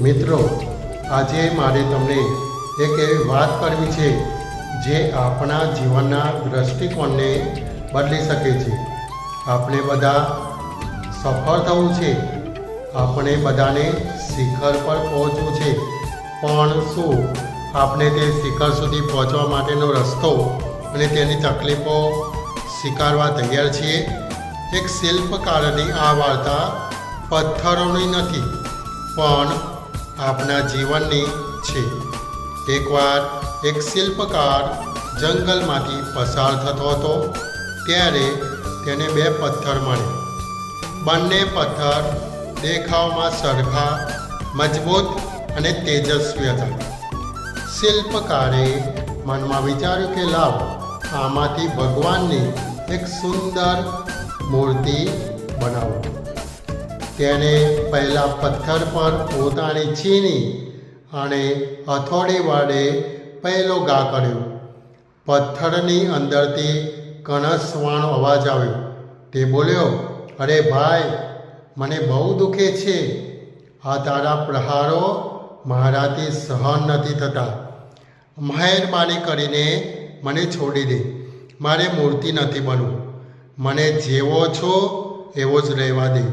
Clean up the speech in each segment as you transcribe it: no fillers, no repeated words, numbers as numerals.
મિત્રો, આજે મારે તમને એક એવી વાત કરવી છે જે આપણા જીવનના દૃષ્ટિકોણને બદલી શકે છે. આપણે બધા સફળ થવું છે, આપણે બધાને શિખર પર પહોંચવું છે, પણ શું આપણે તે શિખર સુધી પહોંચવા માટેનો રસ્તો અને તેની તકલીફો સ્વીકારવા તૈયાર છીએ? એક શિલ્પકારની આ વાર્તા પથ્થરોની નથી, પણ આપણા જીવનની છે. એકવાર એક શિલ્પકાર જંગલમાંથી પસાર થતો હતો. ત્યારે તેને બે પથ્થર મળ્યા. બંને પથ્થર દેખાવમાં સરખા, મજબૂત અને તેજસ્વી હતા. શિલ્પકારે મનમાં વિચાર્યું કે લાવ, આમાંથી ભગવાનની એક સુંદર મૂર્તિ બનાવો. તેણે પહેલા પથ્થર પર પોતાની ચીની અને હથોડી વડે પહેલો ઘા કર્યો. પથ્થરની અંદરથી કણસવાણો અવાજ આવ્યો. તે બોલ્યો, અરે ભાઈ, મને બહુ દુખે છે. આ તારા પ્રહારો મારાથી સહન નથી થતા. મહેરબાની કરીને મને છોડી દે. મારે મૂર્તિ નથી બનવું. મને જેવો છો એવો જ રહેવા દે.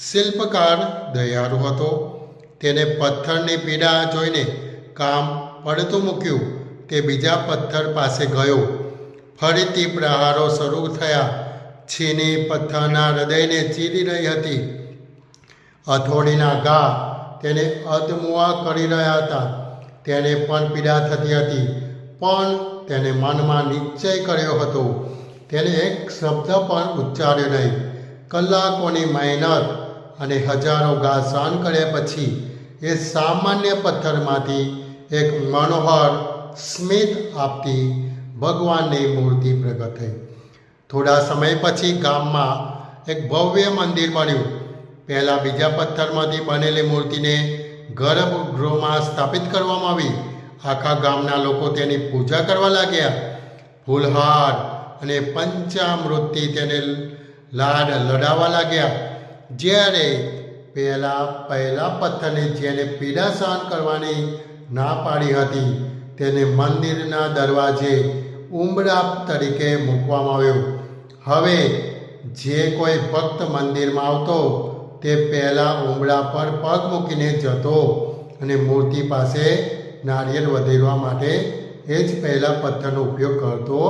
શિલ્પકાર દયાળુ હતો. તેને પથ્થરની પીડા જોઈને કામ પડતું મૂક્યું. તે બીજા પથ્થર પાસે ગયો. ફરીથી પ્રહારો શરૂ થયા. છીની પથ્થરના હૃદયને ચીરી રહી હતી. હથોડીના ઘા તેને અધમુઆ કરી રહ્યા હતા. તેને પણ પીડા થતી હતી, પણ તેને મનમાં નિશ્ચય કર્યો હતો. તેને એક શબ્દ પણ ઉચ્ચાર્યો નહીં. કલાકોની મહેનત અને હજારો ઘા સહન કર્યા પછી એ સામાન્ય પથ્થરમાંથી એક મનોહર સ્મિત આપતી ભગવાનની મૂર્તિ પ્રગટ થઈ. થોડા સમય પછી ગામમાં એક ભવ્ય મંદિર બન્યું. પહેલાં બીજા પથ્થરમાંથી બનેલી મૂર્તિને ગર્ભગૃહમાં સ્થાપિત કરવામાં આવી. આખા ગામના લોકો તેની પૂજા કરવા લાગ્યા. ફૂલહાર અને પંચામૃતથી તેને લાડ લડાવવા લાગ્યા. જ્યારે પહેલા પથ્થરને જેને પીડા સહન કરવાની ના પાડી હતી, તેને મંદિરના દરવાજે ઉંબરા તરીકે મૂકવામાં આવ્યો. હવે જે કોઈ ભક્ત મંદિરમાં આવતો, તે પહેલાં ઉંબરા પર પગ મૂકીને જતો અને મૂર્તિ પાસે નારિયેળ વધેરવા માટે એ જ પહેલાં પથ્થરનો ઉપયોગ કરતો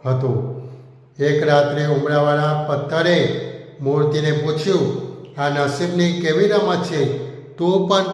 હતો. એક રાત્રે ઉંબરાવાળા પથ્થરે મૂર્તિને પૂછ્યું, આ નસીબની કેવી રમત છે? તું પણ